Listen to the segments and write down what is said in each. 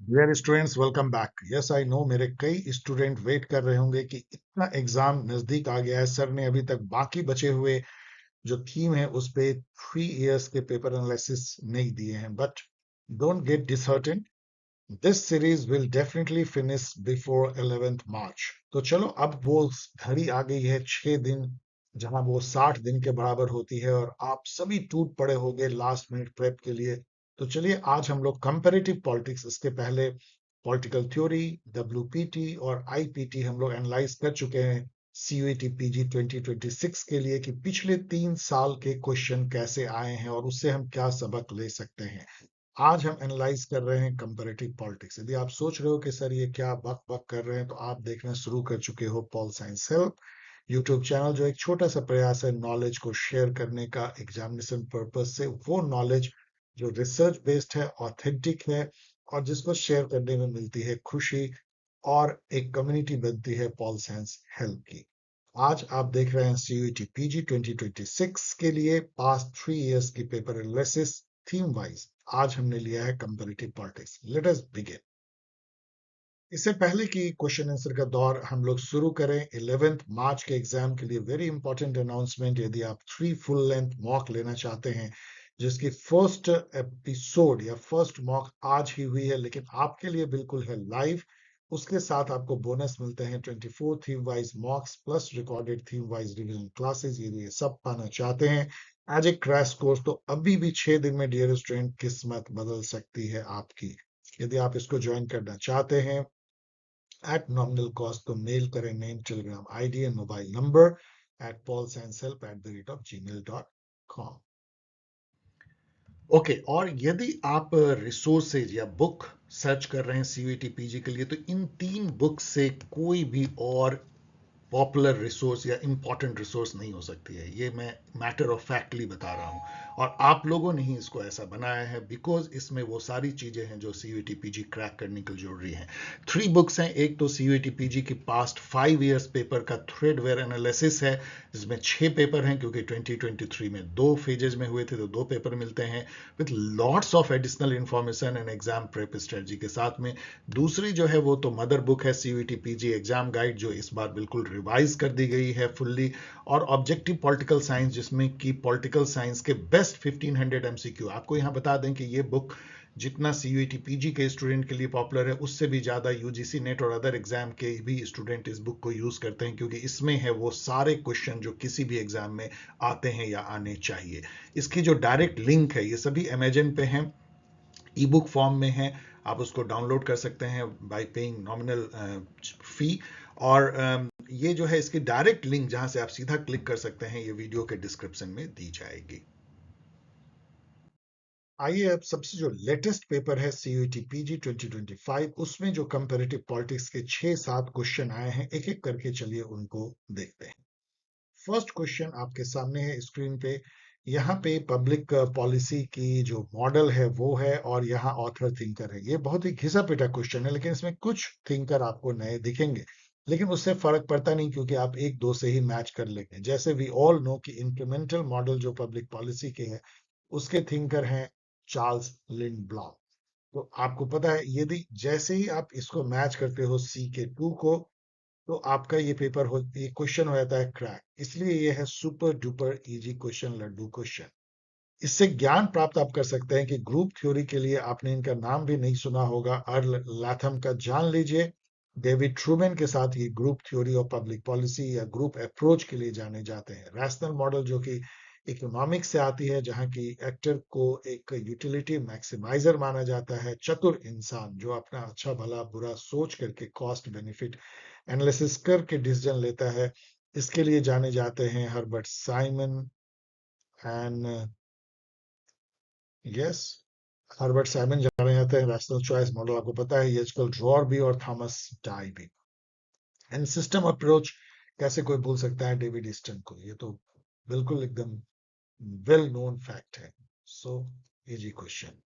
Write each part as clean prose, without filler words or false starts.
Dear students, welcome back. Yes I know, मेरे कई student wait कर रहे होंगे कि इतना एग्जाम नजदीक आ गया है, सर ने अभी तक बाकी बचे हुए जो थीम है उस पे 3 इयर्स के पेपर एनालिसिस नहीं दिए हैं। But don't get disheartened, this series will definitely finish before 11th March. तो चलो, अब वो घड़ी आ गई है 6 दिन जहां वो 60 दिन के बराबर होती है और आप सभी टूट पड़े होंगे लास्ट मिनट प्रेप के लिए। तो चलिए, आज हम लोग कंपैरेटिव पॉलिटिक्स, इसके पहले पॉलिटिकल थ्योरी, डब्ल्यूपीटी और आईपीटी हम लोग एनालाइज कर चुके हैं सीयूईटी पीजी 2026 के लिए कि पिछले 3 साल के क्वेश्चन कैसे आए हैं और उससे हम क्या सबक ले सकते हैं। आज हम एनालाइज कर रहे हैं कंपैरेटिव पॉलिटिक्स। यदि आप सोच रहे हो कि सर ये क्या बक बक कर रहे हैं, तो आप देखना शुरू कर चुके हो pol science help YouTube channel, जो एक छोटा सा प्रयास है नॉलेज को शेयर करने का एग्जामिनेशन पर्पज से। वो नॉलेज जो रिसर्च बेस्ड है, ऑथेंटिक है और जिसको शेयर करने में मिलती है खुशी और एक कम्युनिटी बनती है पॉल साइंस हेल्प की। आज आप देख रहे हैं सीयूईटी पीजी 2026 के लिए पास्ट 3 इयर्स की पेपर एनालिसिस थीम वाइज। आज हमने लिया है comparative politics. Let us begin. इससे पहले कि क्वेश्चन आंसर का दौर हम लोग शुरू करें, 11th मार्च के एग्जाम के लिए वेरी इंपॉर्टेंट अनाउंसमेंट। यदि आप 3 फुल लेंथ मॉक लेना चाहते हैं, जिसकी फर्स्ट एपिसोड या फर्स्ट मॉक आज ही हुई है लेकिन आपके लिए बिल्कुल है लाइव, उसके साथ आपको बोनस मिलते हैं 24 theme wise मॉक्स plus recorded theme wise revision classes. यदि ये सब पाना चाहते हैं एज ए क्रैश कोर्स, तो अभी भी 6 दिन में डियर स्टूडेंट किस्मत बदल सकती है आपकी। यदि आप इसको ज्वाइन करना चाहते हैं at nominal cost, तो मेल करें name, Telegram ID and mobile number at paulsciencehelp@gmail.com। Okay, और यदि आप रिसोर्सेज या बुक सर्च कर रहे हैं सीयूईटी पीजी के लिए, तो इन 3 बुक से कोई भी और पॉपुलर रिसोर्स या इंपॉर्टेंट रिसोर्स नहीं हो सकती है। ये मैं मैटर ऑफ फैक्टली बता रहा हूँ और आप लोगों ने ही इसको ऐसा बनाया है बिकॉज इसमें वो सारी चीजें हैं जो सीयूईटी पीजी क्रैक करने के लिए जरूरी हैं। 3 बुक्स हैं। एक तो सीयूईटी पीजी की पास्ट 5 इयर्स पेपर का थ्रेडवेयर एनालिसिस है, जिसमें 6 पेपर हैं क्योंकि 2023 में 2 फेजेज में हुए थे तो 2 पेपर मिलते हैं with lots of additional information and exam prep strategy के साथ में। दूसरी जो है वो तो मदर बुक है, सीयूईटी पीजी एग्जाम गाइड, जो इस बार बिल्कुल रिवाइज कर दी गई है फुल्ली, और ऑब्जेक्टिव पॉलिटिकल साइंस, जिसमें कि पॉलिटिकल साइंस के बेस्ट 1500 एमसीक्यू। आपको यहां बता दें कि ये बुक जितना सीयूईटी पीजी के स्टूडेंट के लिए पॉपुलर है, उससे भी ज्यादा यूजीसी नेट और अदर एग्जाम के भी स्टूडेंट इस बुक को यूज करते हैं, क्योंकि इसमें है वो सारे क्वेश्चन जो किसी भी एग्जाम में आते हैं या आने चाहिए। इसकी जो डायरेक्ट लिंक है, ये सभी अमेजन पे हैं, ई बुक फॉर्म में है। आप उसको डाउनलोड कर सकते हैं बाय पेइंग नॉमिनल फी। और ये जो है इसकी डायरेक्ट लिंक जहां से आप सीधा क्लिक कर सकते हैं, ये वीडियो के डिस्क्रिप्शन में दी जाएगी। आइए, अब सबसे जो लेटेस्ट पेपर है सीयूईटी पीजी 2025, उसमें जो कंपैरेटिव पॉलिटिक्स के 6-7 क्वेश्चन आए हैं, एक एक करके चलिए उनको देखते हैं। फर्स्ट क्वेश्चन आपके सामने है स्क्रीन पे। यहाँ पे पब्लिक पॉलिसी की जो मॉडल है वो है और यहाँ ऑथर थिंकर है। ये बहुत ही घिसा पिटा क्वेश्चन है लेकिन इसमें कुछ थिंकर आपको नए दिखेंगे, लेकिन उससे फर्क पड़ता नहीं क्योंकि आप एक दो से ही मैच कर लेंगे। जैसे वी ऑल नो कि इंक्रीमेंटल मॉडल जो पब्लिक पॉलिसी के है, उसके थिंकर हैं चार्ल्स लिंडब्लॉम। तो आपको पता है, यदि जैसे ही आप इसको मैच करते हो सी के 2 को, तो आपका ये पेपर हो, ये क्वेश्चन हो जाता है क्रैक। इसलिए ये है सुपर डुपर इजी क्वेश्चन, लड्डू क्वेश्चन। इससे ज्ञान प्राप्त आप कर सकते हैं कि ग्रुप थ्योरी के लिए आपने इनका नाम भी नहीं सुना होगा, अर्ल लैथम का जान लीजिए। डेविड ट्रूमैन के साथ ये ग्रुप थ्योरी और पब्लिक पॉलिसी या ग्रुप अप्रोच के लिए जाने जाते हैं। रैशनल मॉडल जो कि इकोनॉमिक्स से आती है, जहां की एक्टर को एक यूटिलिटी मैक्सिमाइजर माना जाता है, चतुर इंसान जो अपना अच्छा भला बुरा सोच करके कॉस्ट बेनिफिट एनालिसिस करके डिसीजन लेता है। इसके लिए जाने जाते हैं Herbert Simon and yes, Herbert Simon जाने जाते हैं। रैशनल चॉइस मॉडल आपको पता है, एचकल ड्रॉर भी और थॉमस डाई भी। एंड सिस्टम अप्रोच कैसे कोई भूल सकता है डेविड ईस्टन को, ये तो बिल्कुल एकदम वेल नोन फैक्ट है। So easy question.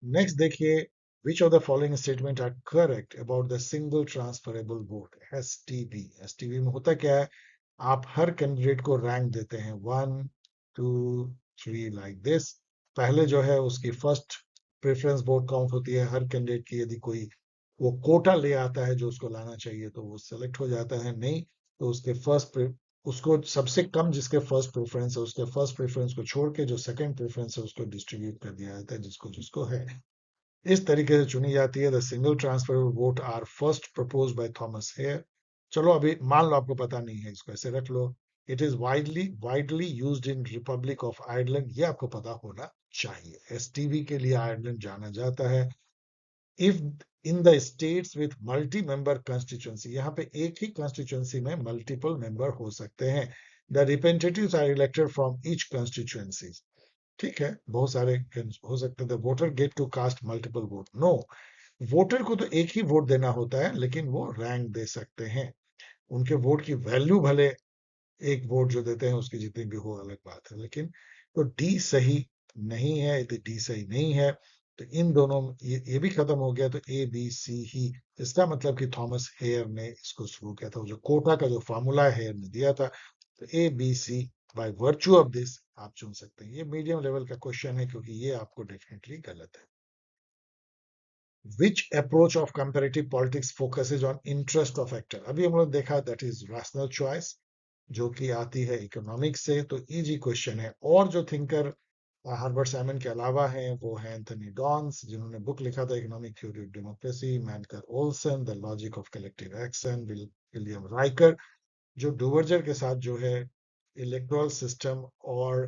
नेक्स्ट देखिए, which of the following statement are correct about the single transferable vote, STV। STV में होता क्या है, आप हर कैंडिडेट को रैंक देते हैं 1 2 3 लाइक दिस। पहले जो है उसकी फर्स्ट प्रेफरेंस वोट काउंट होती है हर कैंडिडेट की, यदि कोई वो कोटा ले आता है जो उसको लाना चाहिए तो वो सेलेक्ट हो जाता है, नहीं तो उसके उसको सबसे कम जिसके फर्स्ट प्रेफरेंस है उसके फर्स्ट प्रेफरेंस को छोड़ के जो सेकंड प्रेफरेंस है उसको डिस्ट्रीब्यूट कर दिया जाता है जिसको जिसको है। इस तरीके से चुनी जाती है। The single transfer vote are first propose by Thomas Hare. चलो अभी मान लो आपको पता नहीं है, इसको ऐसे रख लो। It is widely used in Republic of Ireland, ये आपको पता होना चाहिए। एसटीवी के लिए आयरलैंड जाना जाता है। If in the states with multi member constituency, यहाँ पे एक ही कंस्टिट्यूंसी में मल्टीपल मेंबर हो सकते हैं। The representatives are elected from each constituency. ठीक है, बहुत सारे हो सकते थे। Voter get to cast multiple vote, no, voter को तो एक ही वोट देना होता है लेकिन वो रैंक दे सकते हैं। उनके वोट की वैल्यू भले एक वोट जो देते हैं उसकी जितनी भी हो अलग बात है, लेकिन तो डी सही नहीं है, यदि डी सही नहीं है तो इन दोनों ये भी खत्म हो गया, तो ए बी सी ही। इसका मतलब कि थॉमस हेयर ने इसको शुरू किया था, जो कोटा का जो फॉर्मूला हेयर ने दिया था। तो A B C, by virtue of this आप चुन सकते हैं। ये मीडियम लेवल का क्वेश्चन है क्योंकि ये आपको डेफिनेटली गलत है। Which approach of comparative politics focuses on interest of actor? अभी हम लोग देखा दैट इज रैशनल चॉइस, जो कि आती है इकोनॉमिक्स से, तो इजी क्वेश्चन है। और जो थिंकर हार्बर्ट साइमन के अलावा हैं वो हैं एंथनी डॉन्स, जिन्होंने बुक लिखा था economic theory of democracy, Mancur Olson the logic of collective action, William Riker, जो डुवर्जर के साथ जो है इलेक्टोरल सिस्टम और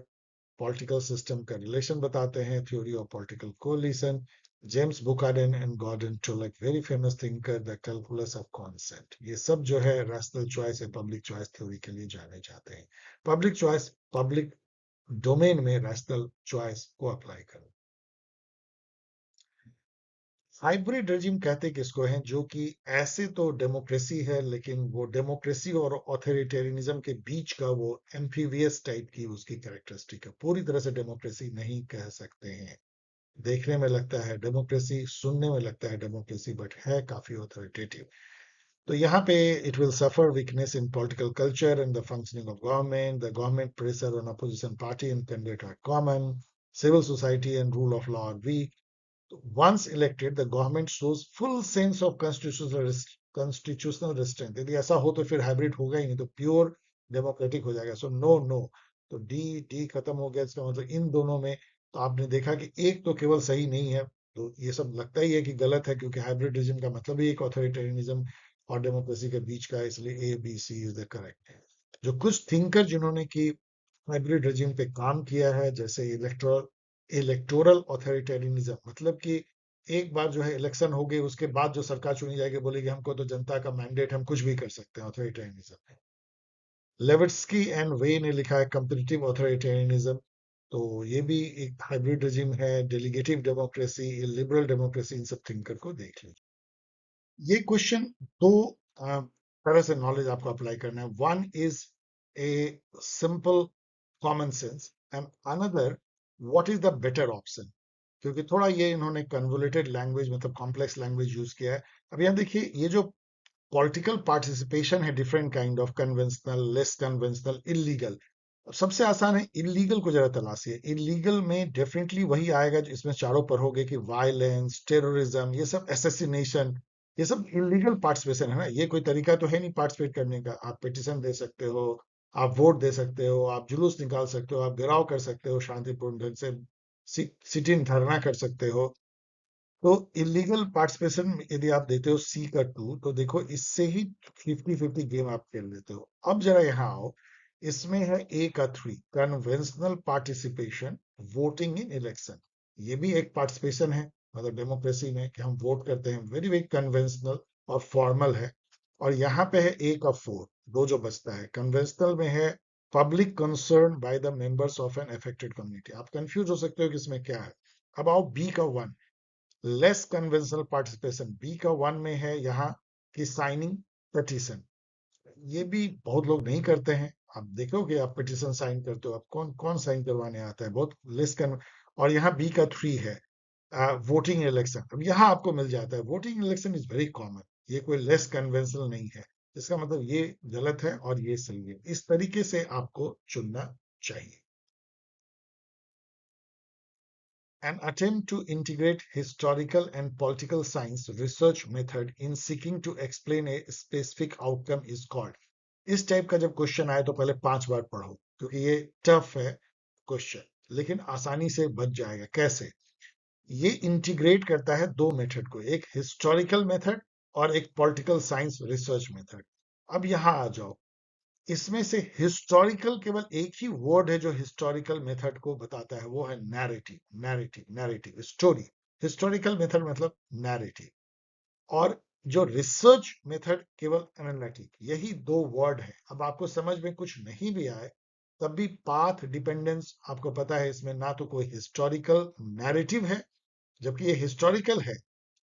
पॉलिटिकल सिस्टम का रिलेशन बताते हैं, theory of political coalition, James Buchanan and Gordon Tullock, very famous thinker, the calculus of consent. ये सब जो है रैशनल चॉइस या पब्लिक चॉइस थ्योरी के लिए जाने जाते हैं। पब्लिक चॉइस, पब्लिक डोमेन में रैशनल चॉइस को अप्लाई करो। हाइब्रिड रेजिम कहते किसको हैं, जो कि ऐसे तो डेमोक्रेसी है लेकिन वो डेमोक्रेसी और ऑथोरिटेरियनिज्म के बीच का वो एम्फीवियस टाइप की उसकी कैरेक्टरिस्टिक है। पूरी तरह से डेमोक्रेसी नहीं कह सकते हैं। देखने में लगता है डेमोक्रेसी, सुनने में लगता है डेमोक्रेसी, बट है काफी ऑथोरिटेटिव। तो यहाँ पे it will suffer weakness in political culture and the functioning of government, the government pressure on opposition party and candidate are common, civil society and rule of law are weak. Once elected, the government shows full sense of constitutional restraint. यदि ऐसा हो तो फिर hybrid होगा ही नहीं, तो pure democratic हो जाएगा। सो नो नो, तो डी डी खत्म हो गया। इसका मतलब इन दोनों में तो आपने देखा कि एक तो केवल सही नहीं है, तो ये सब लगता ही है कि गलत है, क्योंकि हाइब्रिडिज्म का मतलब ही एक ऑथोरिटेरियनिज्म और डेमोक्रेसी के बीच का है, इसलिए A B C is the correct. जो कुछ थिंकर जिन्होंने की हाइब्रिड रेजिम पे काम किया है, जैसे इलेक्टोरल ऑथोरिटेरियनिज्म, मतलब कि एक बार जो है इलेक्शन हो गई उसके बाद जो सरकार चुनी जाएगी बोलेगी हमको तो जनता का मैंडेट, हम कुछ भी कर सकते हैं, ऑथोरिटेरियनिज्म। लेविट्स्की एंड वे ने लिखा है कंपेटिटिव ऑथोरिटेरियनिज्म, तो ये भी एक हाइब्रिड रेजिम है। डेलीगेटिव डेमोक्रेसी, लिबरल डेमोक्रेसी, इन सब थिंकर को देख लीजिए। ये क्वेश्चन दो तरह से नॉलेज आपको अप्लाई करना है। One is a simple common sense and another what is the better option, क्योंकि थोड़ा ये इन्होंने कन्वोल्यूटेड लैंग्वेज मतलब कॉम्प्लेक्स लैंग्वेज यूज किया है। अब यहाँ देखिए, ये जो पॉलिटिकल पार्टिसिपेशन है, different kind of conventional, less conventional, illegal. सबसे आसान है इलीगल को जरा तलाशिए। इलीगल में डेफिनेटली वही आएगा जो इसमें चारों पर हो गए कि वायलेंस, टेररिज्म, ये सब, एसेसिनेशन, ये सब इलीगल पार्टिसिपेशन है ना। ये कोई तरीका तो है नहीं पार्टिसिपेट करने का। आप पिटिशन दे सकते हो, आप वोट दे सकते हो, आप जुलूस निकाल सकते हो, आप घेराव कर सकते हो शांतिपूर्ण ढंग से, सिटिंग धरना कर सकते हो। तो इलीगल पार्टिसिपेशन यदि आप देते हो सी का 2, तो देखो इससे ही 50-50 गेम आप खेल लेते हो। अब जरा यहाँ आओ, इसमें है ए का 3, conventional participation, voting in election. ये भी एक पार्टिसिपेशन है, मतलब डेमोक्रेसी में कि हम वोट करते हैं, वेरी वेरी कन्वेंशनल और फॉर्मल है। और यहाँ पे है ए का 4, दो जो बचता है। कन्वेंशनल में है public concern by the members of an affected community. आप कंफ्यूज हो सकते हो कि इसमें क्या है। अब आओ बी का 1, लेस कन्वेंशनल पार्टिसिपेशन। बी का 1 में है यहाँ की साइनिंग पिटीशन। ये भी बहुत लोग नहीं करते हैं। आप देखोगे, आप पिटीशन साइन करते हो, आप कौन कौन साइन करवाने आता है, बहुत लेस कन। और यहाँ बी का 3 है वोटिंग इलेक्शन। अब यहाँ आपको मिल जाता है, voting election is very common, ये कोई लेस कन्वेंशनल नहीं है। इसका मतलब ये गलत है और ये सही है। इस तरीके से आपको चुनना चाहिए। an attempt to integrate historical and political science research method in seeking to explain a specific outcome is called. इस टाइप का जब क्वेश्चन आए तो पहले 5 बार पढ़ो, क्योंकि ये टफ है क्वेश्चन, लेकिन आसानी से बच जाएगा। कैसे? ये इंटीग्रेट करता है दो मेथड को, एक हिस्टोरिकल मेथड और एक पॉलिटिकल साइंस रिसर्च मेथड। अब यहां आ जाओ, इसमें से हिस्टोरिकल केवल एक ही वर्ड है जो हिस्टोरिकल मेथड को बताता है, वो है narrative. Narrative story. Historical method मतलब नैरेटिव। और जो रिसर्च मेथड केवल एनालिटिक। यही दो वर्ड है। अब आपको समझ में कुछ नहीं भी आए तब भी पाथ डिपेंडेंस आपको पता है, इसमें ना तो कोई हिस्टोरिकल नैरेटिव है, जबकि ये हिस्टोरिकल है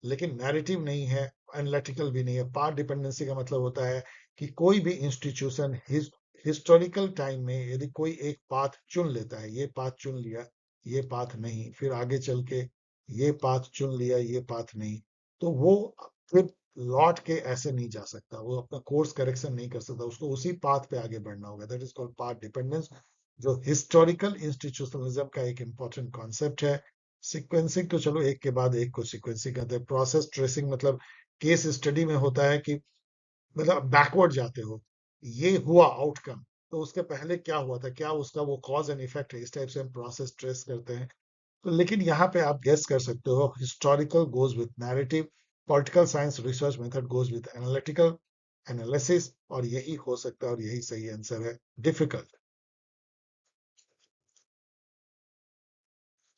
लेकिन नैरेटिव नहीं है, एनालिटिकल भी नहीं है। पाथ डिपेंडेंसी का मतलब होता है कि कोई भी इंस्टीट्यूशन हिस्टोरिकल टाइम में यदि कोई एक पाथ चुन लेता है, ये पाथ चुन लिया, ये पाथ नहीं, फिर आगे चल के ये पाथ चुन लिया, ये पाथ नहीं, तो वो फिर लौट के ऐसे नहीं जा सकता, वो अपना कोर्स करेक्शन नहीं कर सकता, उसको उसी पाथ पे आगे बढ़ना होगा। That is called path dependence, जो हिस्टोरिकल इंस्टीट्यूशनलिज्म का एक इंपॉर्टेंट कॉन्सेप्ट है। सीक्वेंसिंग तो चलो एक के बाद एक को सीक्वेंसिंग कहते हैं। प्रोसेस ट्रेसिंग मतलब केस स्टडी में होता है कि मतलब बैकवर्ड जाते हो, ये हुआ आउटकम तो उसके पहले क्या हुआ था, क्या उसका वो कॉज एंड इफेक्ट है, इस टाइप से हम प्रोसेस ट्रेस करते हैं। तो लेकिन यहाँ पे आप गेस कर सकते हो, historical goes with narrative, political science research method goes with analytical analysis, और यही हो सकता है और यही सही आंसर है। डिफिकल्ट,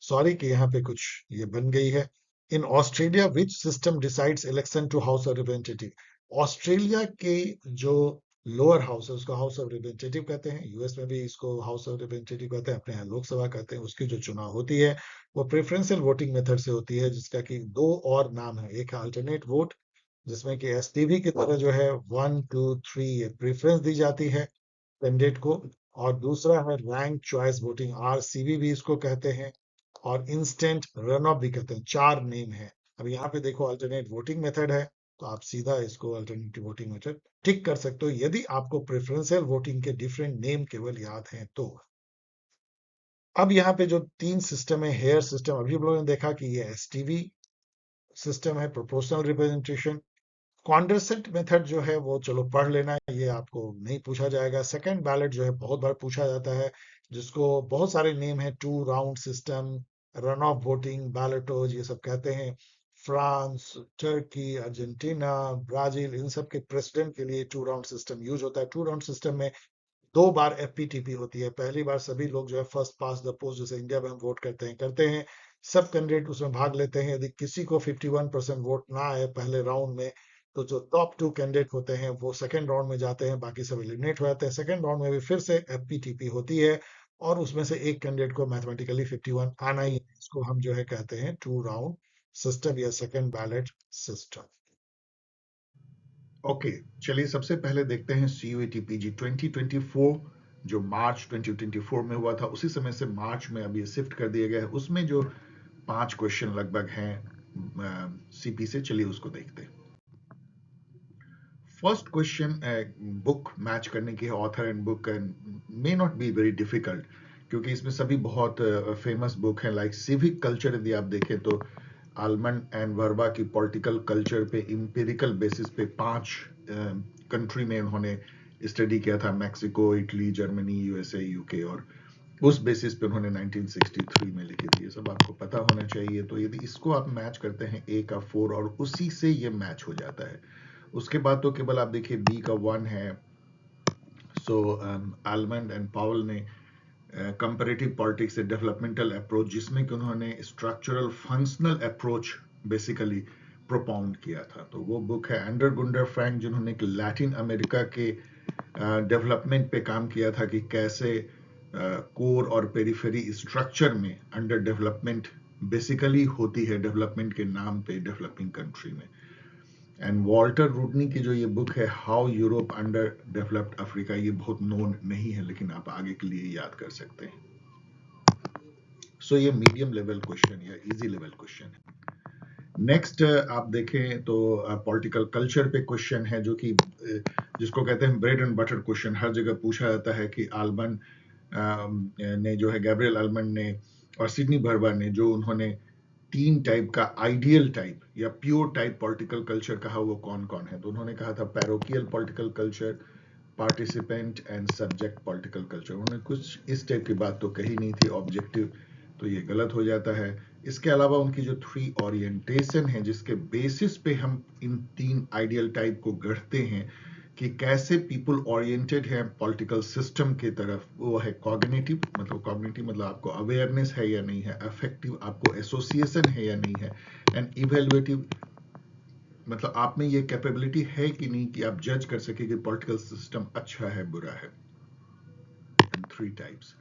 सॉरी कि यहाँ पे कुछ ये बन गई है। In Australia which system decides election to House of Representative. Australia के जो लोअर हाउस है उसको हाउस ऑफ रिप्रेजेंटेटिव कहते हैं। यूएस में भी इसको हाउस ऑफ रिप्रेजेंटेटिव कहते हैं, अपने यहाँ लोकसभा कहते हैं। उसकी जो चुनाव होती है वो प्रेफरेंशियल वोटिंग मेथड से होती है, जिसका कि दो और नाम है। एक है अल्टरनेट वोट, जिसमें कि एसटीवी की तरह जो है 1 2 3 ये प्रेफरेंस दी जाती है कैंडिडेट को, और दूसरा है रैंक चॉइस वोटिंग, आरसीवी भी इसको कहते हैं, और इंस्टेंट रन ऑफ भी कहते हैं। 4 नेम है। अब यहाँ पे देखो अल्टरनेट वोटिंग मेथड है, तो आप सीधा इसको अल्टरनेटिव वोटिंग मेथड टिक कर सकते हो यदि आपको प्रेफरेंशियल वोटिंग के डिफरेंट नेम केवल याद हैं तो। अब यहाँ पे जो 3 सिस्टम है, हेयर सिस्टम, अभी हम लोगों ने देखा कि ये एसटीवी सिस्टम है, प्रोपोर्शनल रिप्रेजेंटेशन। कॉन्डरसेंट मेथड जो है वो चलो पढ़ लेना, ये आपको नहीं पूछा जाएगा। सेकंड बैलेट जो है बहुत बार पूछा जाता है, जिसको बहुत सारे नेम है, 2 round system, run off voting, ballotage, ये सब कहते हैं। फ्रांस, टर्की, अर्जेंटीना, ब्राजील, इन सब के प्रेसिडेंट के लिए 2 राउंड सिस्टम यूज होता है। 2 राउंड सिस्टम में 2 बार एफपीटीपी होती है। पहली बार सभी लोग जो है फर्स्ट पास द पोस्ट, जैसे इंडिया में हम वोट करते हैं, सब कैंडिडेट उसमें भाग लेते हैं। यदि किसी को 51% वोट ना आए पहले राउंड में, तो जो टॉप 2 कैंडिडेट होते हैं वो सेकंड राउंड में जाते हैं, बाकी सब एलिमिनेट हो जाते हैं। सेकंड राउंड में भी फिर से एफपीटीपी होती है, और उसमें से एक कैंडिडेट को मैथमेटिकली 51 आना ही है। इसको हम जो है कहते हैं 2 राउंड सिस्टम या सेकंड बैलेट सिस्टम। ओके, चलिए सबसे पहले देखते हैं CUET PG 2024, जो मार्च 2024 में हुआ था, उसी समय से मार्च में अभी शिफ्ट कर दिया गया है। उसमें जो 5 क्वेश्चन लगभग हैं सीपी से, चलिए उसको देखते हैं। फर्स्ट क्वेश्चन, बुक मैच करने की है, author and book may not be very difficult, क्योंकि इसमें सभी बहुत फेमस बुक हैं। लाइक सिविक कल्चर यदि आप देखें तो आलमंड एंड वर्बा की पॉलिटिकल कल्चर पे इंपेरिकल बेसिस पे 5 कंट्री में उन्होंने स्टडी किया था, Mexico, Italy, Germany, USA, UK, और उस बेसिस पे उन्होंने 1963 में लिखी थी। ये सब आपको पता होना चाहिए। तो यदि इसको आप मैच करते हैं A का 4 और उसी से ये मैच हो जाता है। उसके बाद तो केवल आप देखिए B का 1 है। सो आलमंड एंड पावल ने कंपैरेटिव पॉलिटिक्स से डेवलपमेंटल अप्रोच, जिसमें कि उन्होंने स्ट्रक्चरल फंक्शनल अप्रोच बेसिकली प्रोपाउंड किया था, तो वो बुक है। एंडर गुंडर फ्रैंक, जिन्होंने कि लैटिन अमेरिका के डेवलपमेंट पे काम किया था, कि कैसे कोर और पेरिफेरी स्ट्रक्चर में अंडर डेवलपमेंट बेसिकली होती है, डेवलपमेंट के नाम पे डेवलपिंग कंट्री में। एंड वॉल्टर रूटनी की जो ये बुक है, how Europe under developed Africa, ये बहुत नोन नहीं है, लेकिन आप आगे के लिए याद कर सकते हैं। सो ये मीडियम लेवल क्वेश्चन या इजी लेवल क्वेश्चन है। नेक्स्ट आप देखें तो पॉलिटिकल कल्चर पे क्वेश्चन है, जो कि जिसको कहते हैं ब्रेड एंड बटर क्वेश्चन। हर जगह पूछा जाता है कि आलमंड ने जो है, गैब्रियल आलमंड ने और सिडनी बर्बर ने जो उन्होंने 3 टाइप का आइडियल टाइप या प्योर टाइप पॉलिटिकल कल्चर कहा, वो कौन कौन है? तो उन्होंने कहा था parochial political culture, participant and subject political culture. उन्होंने कुछ इस टाइप की बात तो कही नहीं थी ऑब्जेक्टिव, तो ये गलत हो जाता है। इसके अलावा उनकी जो 3 ओरिएंटेशन है जिसके बेसिस पे हम इन 3 आइडियल टाइप को गढ़ते हैं कि कैसे पीपल ओरिएंटेड है पॉलिटिकल सिस्टम की तरफ, वो है कॉग्निटिव, मतलब आपको अवेयरनेस है या नहीं है, अफेक्टिव आपको एसोसिएशन है या नहीं है, एंड इवेल्युएटिव मतलब आप में ये कैपेबिलिटी है कि नहीं कि आप जज कर सके कि पॉलिटिकल सिस्टम अच्छा है बुरा है। 3 types.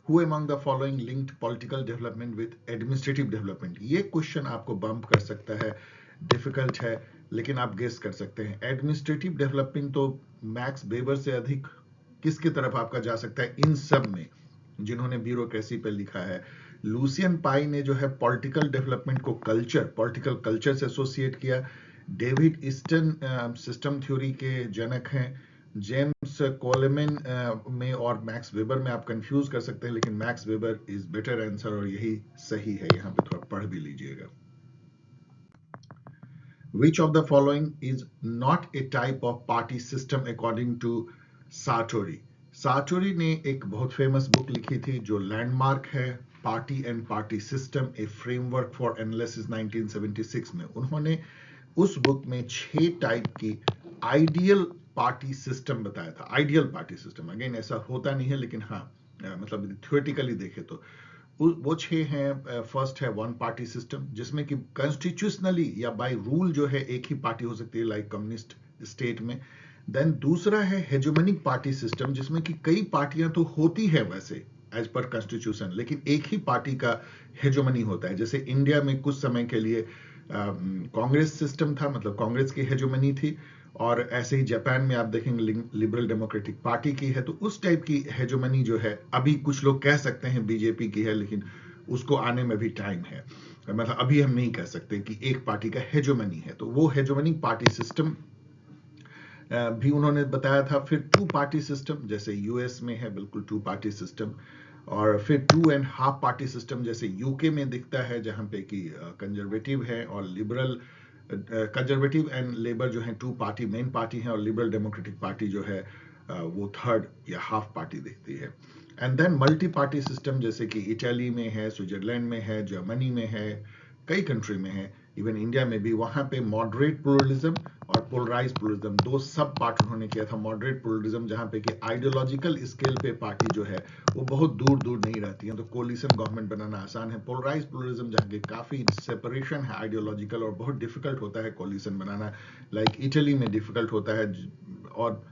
Who among the following linked political development with administrative development? ये क्वेश्चन आपको बम्प कर सकता है, डिफिकल्ट है, लेकिन आप गेस कर सकते हैं। एडमिनिस्ट्रेटिव डेवलपमेंट तो मैक्स वेबर से अधिक किसकी तरफ आपका जा सकता है इन सब में, जिन्होंने ब्यूरोक्रेसी पर लिखा है। लूसियन पाई ने जो है पॉलिटिकल डेवलपमेंट को पॉलिटिकल कल्चर से एसोसिएट किया। डेविड ईस्टन सिस्टम थ्योरी के जनक हैं। जेम्स कोलेमन में और मैक्स वेबर में आप कंफ्यूज कर सकते हैं, लेकिन max weber is better answer और यही सही है। यहाँ पे थोड़ा पढ़ भी लीजिएगा। Which of the following is not a type of party system according to Sartori? Satori ने एक बहुत फेमस बुक लिखी थी जो लैंडमार्क है, party and party system A framework for analysis 1976 में। उन्होंने उस बुक में 6 टाइप की आइडियल पार्टी सिस्टम बताया था। आइडियल पार्टी सिस्टम अगेन ऐसा होता नहीं है, लेकिन हाँ मतलब थ्योरेटिकली देखे तो वो 6 हैं। फर्स्ट है वन पार्टी सिस्टम, जिसमें कि कॉन्स्टिट्यूशनली या बाय रूल जो है एक ही पार्टी हो सकती है, लाइक कम्युनिस्ट स्टेट में। देन दूसरा है हेजेमोनिक पार्टी सिस्टम, जिसमें कि कई पार्टियां तो होती है वैसे एज पर कॉन्स्टिट्यूशन, लेकिन एक ही पार्टी का हेजेमनी होता है। जैसे इंडिया में कुछ समय के लिए कांग्रेस सिस्टम था, मतलब कांग्रेस की हेजेमनी थी, और ऐसे ही जापान में आप देखेंगे लिबरल डेमोक्रेटिक पार्टी की है। तो उस टाइप की हेजेमनी जो है, अभी कुछ लोग कह सकते हैं बीजेपी की है, लेकिन उसको आने में भी टाइम है। मतलब अभी हम नहीं कह सकते कि एक पार्टी का हेजेमनी है। तो वो हेजेमनिक पार्टी सिस्टम भी उन्होंने बताया था। फिर 2 पार्टी सिस्टम, जैसे यूएस में है बिल्कुल 2 पार्टी सिस्टम, और फिर 2.5 पार्टी सिस्टम जैसे यूके में दिखता है, जहां पे कि कंजर्वेटिव है और लिबरल, कंजर्वेटिव एंड लेबर जो है 2 पार्टी मेन पार्टी है, और लिबरल डेमोक्रेटिक पार्टी जो है वो थर्ड या हाफ पार्टी दिखती है। And then multi party system, जैसे कि इटली में है, स्विट्जरलैंड में है, जर्मनी में है, कई कंट्री में है, इवन इंडिया में भी। वहां पे मॉडरेट प्लुरलिज्म और पोलराइज प्लुरलिज्म, 2 सब पार्ट उन्होंने किया था। मॉडरेट प्लुरलिज्म जहां पे कि आइडियोलॉजिकल स्केल पे पार्टी जो है वो बहुत दूर दूर नहीं रहती है, तो कोलिशन गवर्नमेंट बनाना आसान है। पोलराइज प्लुरलिज्म जहां के काफी सेपरेशन है आइडियोलॉजिकल, और बहुत डिफिकल्ट होता है कोलिशन बनाना, लाइक इटली में डिफिकल्ट होता है, और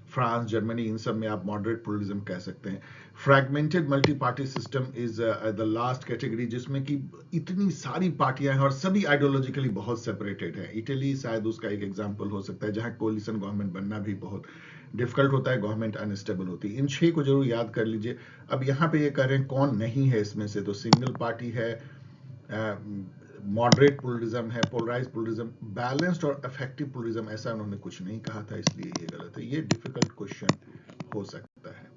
फ्रांस, जर्मनी, इन सब में आप मॉडरेट प्लुरलिज्म कह सकते हैं। Fragmented multi party system is the last category, जिसमें कि इतनी सारी पार्टियां हैं और सभी आइडियोलॉजिकली बहुत सेपरेटेड है। इटली शायद उसका एक एग्जांपल हो सकता है, जहां कोलिशन गवर्नमेंट बनना भी बहुत डिफिकल्ट होता है, गवर्नमेंट अनस्टेबल होती है। इन 6 को जरूर याद कर लीजिए। अब यहाँ पे ये कह रहे हैं कौन नहीं है इसमें से, तो सिंगल पार्टी है, मॉडरेट प्लुरलिज्म है, पोलराइज प्लुरलिज्म, बैलेंस्ड और इफेक्टिव प्लुरलिज्म ऐसा उन्होंने कुछ नहीं कहा था, इसलिए ये गलत है। ये डिफिकल्ट क्वेश्चन हो सकता है।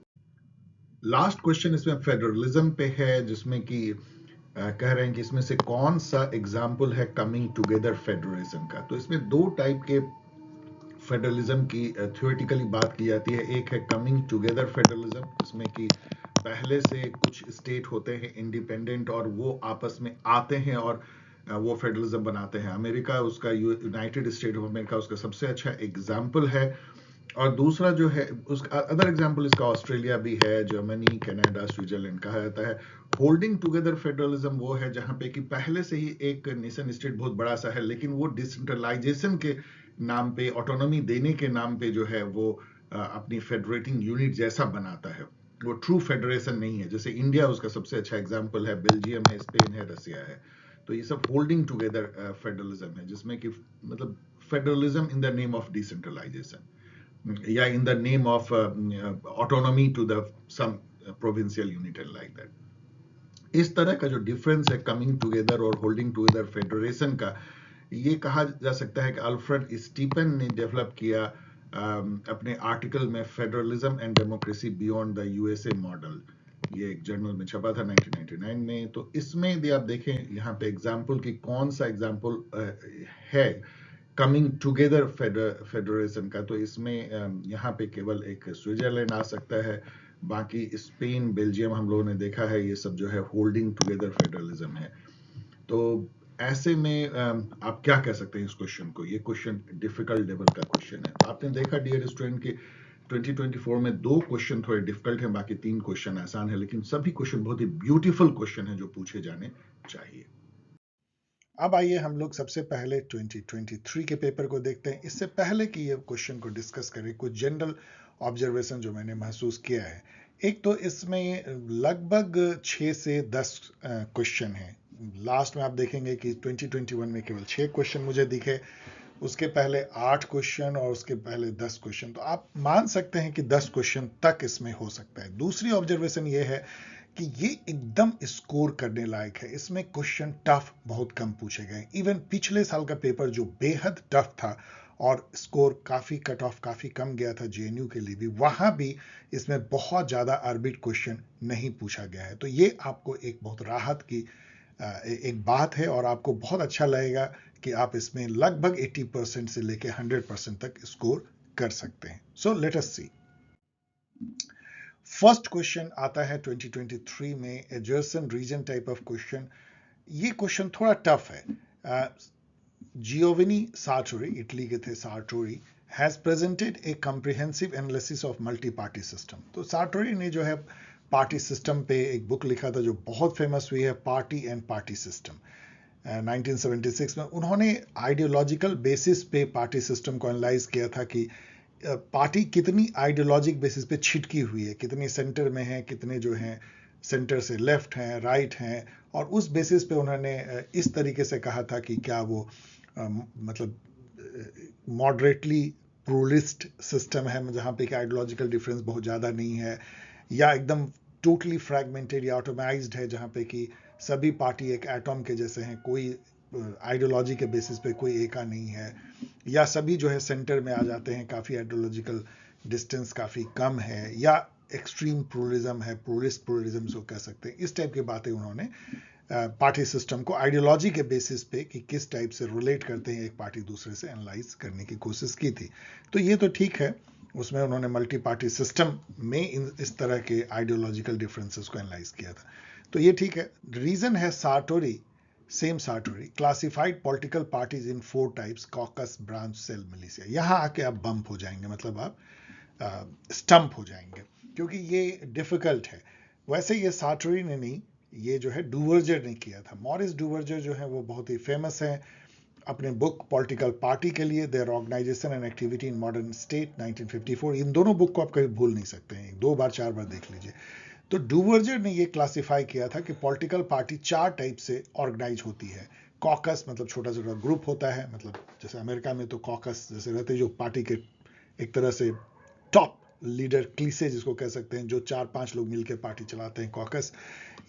लास्ट क्वेश्चन इसमें फेडरलिज्म पे है, जिसमें कि कह रहे हैं कि इसमें से कौन सा एग्जाम्पल है कमिंग टुगेदर फेडरलिज्म का। तो इसमें 2 टाइप के फेडरलिज्म की थ्योरेटिकली बात की जाती है। एक है कमिंग टुगेदर फेडरलिज्म, जिसमें कि पहले से कुछ स्टेट होते हैं इंडिपेंडेंट और वो आपस में आते हैं और वो फेडरलिज्म बनाते हैं। अमेरिका उसका, यूनाइटेड स्टेट ऑफ अमेरिका उसका सबसे अच्छा एग्जाम्पल है। और दूसरा जो है उसका अदर एग्जाम्पल इसका ऑस्ट्रेलिया भी है, जर्मनी, कनाडा, स्विट्जरलैंड कहा जाता है। होल्डिंग टुगेदर फेडरलिज्म वो है जहां पे कि पहले से ही एक नेशन स्टेट बहुत बड़ा सा है, लेकिन वो डिसेंट्रलाइजेशन के नाम पे, ऑटोनॉमी देने के नाम पे जो है वो अपनी फेडरेटिंग यूनिट जैसा बनाता है। वो ट्रू फेडरेशन नहीं है। जैसे इंडिया उसका सबसे अच्छा एग्जाम्पल है, बेल्जियम है, स्पेन है, रसिया है। तो ये सब होल्डिंग टुगेदर फेडरलिज्म है, जिसमें कि मतलब federalism in the name of decentralisation या in the name of autonomy to the some provincial unit and like that. इस तरह का जो डिफरेंस है कमिंग टुगेदर और होल्डिंग टुगेदर फेडरेशन का, ये कहा जा सकता है कि अल्फ्रेड स्टीफन ने डेवलप किया अपने आर्टिकल में federalism and democracy beyond the USA model, ये एक जर्नल में छपा था 1999 में। तो इसमें यदि आप देखें यहाँ पे एग्जाम्पल की कौन सा एग्जाम्पल है कमिंग टुगेदर फेडरेशन का, तो इसमें यहाँ पे केवल एक स्विट्जरलैंड आ सकता है, बाकी स्पेन, बेल्जियम हम लोगों ने देखा है ये सब जो है होल्डिंग टुगेदर फेडरलिज्म है। तो ऐसे में आप क्या कह सकते हैं इस क्वेश्चन को? ये क्वेश्चन डिफिकल्ट लेवल का क्वेश्चन है। तो आपने देखा डियर स्टूडेंट के 2024 में 2 क्वेश्चन थोड़े डिफिकल्ट हैं, बाकी 3 क्वेश्चन आसान है, लेकिन सभी क्वेश्चन बहुत ही ब्यूटीफुल क्वेश्चन है जो पूछे जाने चाहिए। अब आइए हम लोग सबसे पहले 2023 के पेपर को देखते हैं। इससे पहले कि ये क्वेश्चन को डिस्कस करें, कुछ जनरल ऑब्जर्वेशन जो मैंने महसूस किया है। एक तो इसमें लगभग 6 से 10 क्वेश्चन हैं। लास्ट में आप देखेंगे कि 2021 में केवल 6 क्वेश्चन मुझे दिखे, उसके पहले 8 क्वेश्चन और उसके पहले 10 क्वेश्चन। तो आप मान सकते हैं कि 10 क्वेश्चन तक इसमें हो सकता है। दूसरी ऑब्जर्वेशन ये है कि ये एकदम स्कोर करने लायक है। इसमें क्वेश्चन टफ बहुत कम पूछे गए। इवन पिछले साल का पेपर जो बेहद टफ था और स्कोर काफी कट ऑफ काफी कम गया था जेएनयू के लिए भी, वहां भी इसमें बहुत ज्यादा आर्बिट क्वेश्चन नहीं पूछा गया है। तो ये आपको एक बहुत राहत की एक बात है और आपको बहुत अच्छा लगेगा कि आप इसमें लगभग 80% से लेकर 100% तक स्कोर कर सकते हैं। सो लेट अस सी। फर्स्ट क्वेश्चन आता है 2023 में, एडजर्सन रीजन टाइप ऑफ क्वेश्चन। ये क्वेश्चन थोड़ा टफ है। जियोविनी सार्टोरी, इटली के थे सार्टोरी, has presented A comprehensive analysis of multi party system. तो सार्टोरी ने जो है पार्टी सिस्टम पे एक बुक लिखा था जो बहुत फेमस हुई है, पार्टी एंड पार्टी सिस्टम। 1976 में उन्होंने आइडियोलॉजिकल बेसिस पे पार्टी सिस्टम को एनालाइज किया था कि पार्टी कितनी आइडियोलॉजिक बेसिस पे छिटकी हुई है, कितने सेंटर में है, कितने जो हैं सेंटर से लेफ्ट हैं, राइट हैं, और उस बेसिस पे उन्होंने इस तरीके से कहा था कि क्या वो मतलब मॉडरेटली प्लूरलिस्ट सिस्टम है जहाँ पे कि आइडियोलॉजिकल डिफरेंस बहुत ज़्यादा नहीं है, या एकदम टोटली फ्रैगमेंटेड या ऑटोमाइज्ड है जहाँ पे कि सभी पार्टी एक एटॉम के जैसे हैं, कोई आइडियोलॉजी के बेसिस पे कोई एका नहीं है, या सभी जो है सेंटर में आ जाते हैं, काफ़ी आइडियोलॉजिकल डिस्टेंस काफ़ी कम है, या एक्सट्रीम प्लूरलिज्म है, प्लूरिस्ट प्लूरलिज्म जो कह सकते हैं। इस टाइप की बातें उन्होंने पार्टी सिस्टम को आइडियोलॉजी के बेसिस पे कि किस टाइप से रिलेट करते हैं एक पार्टी दूसरे से, एनालाइज करने की कोशिश की थी। तो ये तो ठीक है, उसमें उन्होंने मल्टी पार्टी सिस्टम में इस तरह के आइडियोलॉजिकल डिफरेंसेस को एनालाइज किया था, तो ये ठीक है। रीजन है Sartori, same Sartori classified political parties in 4 types, caucus, branch, cell, militia. यहां आके आप बम्प हो जाएंगे, मतलब आप स्टंप हो जाएंगे, क्योंकि ये डिफिकल्ट है। वैसे ये सार्टोरी ने नहीं, ये जो है डूवर्जर ने किया था। मॉरिस डूवर्जर जो है वो बहुत ही फेमस है अपने बुक पॉलिटिकल पार्टी के लिए, their organisation and activity in modern state 1954। इन दोनों बुक को आप कभी भूल नहीं सकते हैं, 2 बार 4 बार देख लीजिए। तो डूवर्जर ने ये क्लासिफाई किया था कि पॉलिटिकल पार्टी 4 टाइप से ऑर्गेनाइज होती है। कॉकस मतलब छोटा छोटा ग्रुप होता है, मतलब जैसे अमेरिका में तो कॉकस जैसे रहते हैं जो पार्टी के एक तरह से टॉप लीडर, क्लीसे जिसको कह सकते हैं, जो 4-5 लोग मिलकर पार्टी चलाते हैं, कॉकस।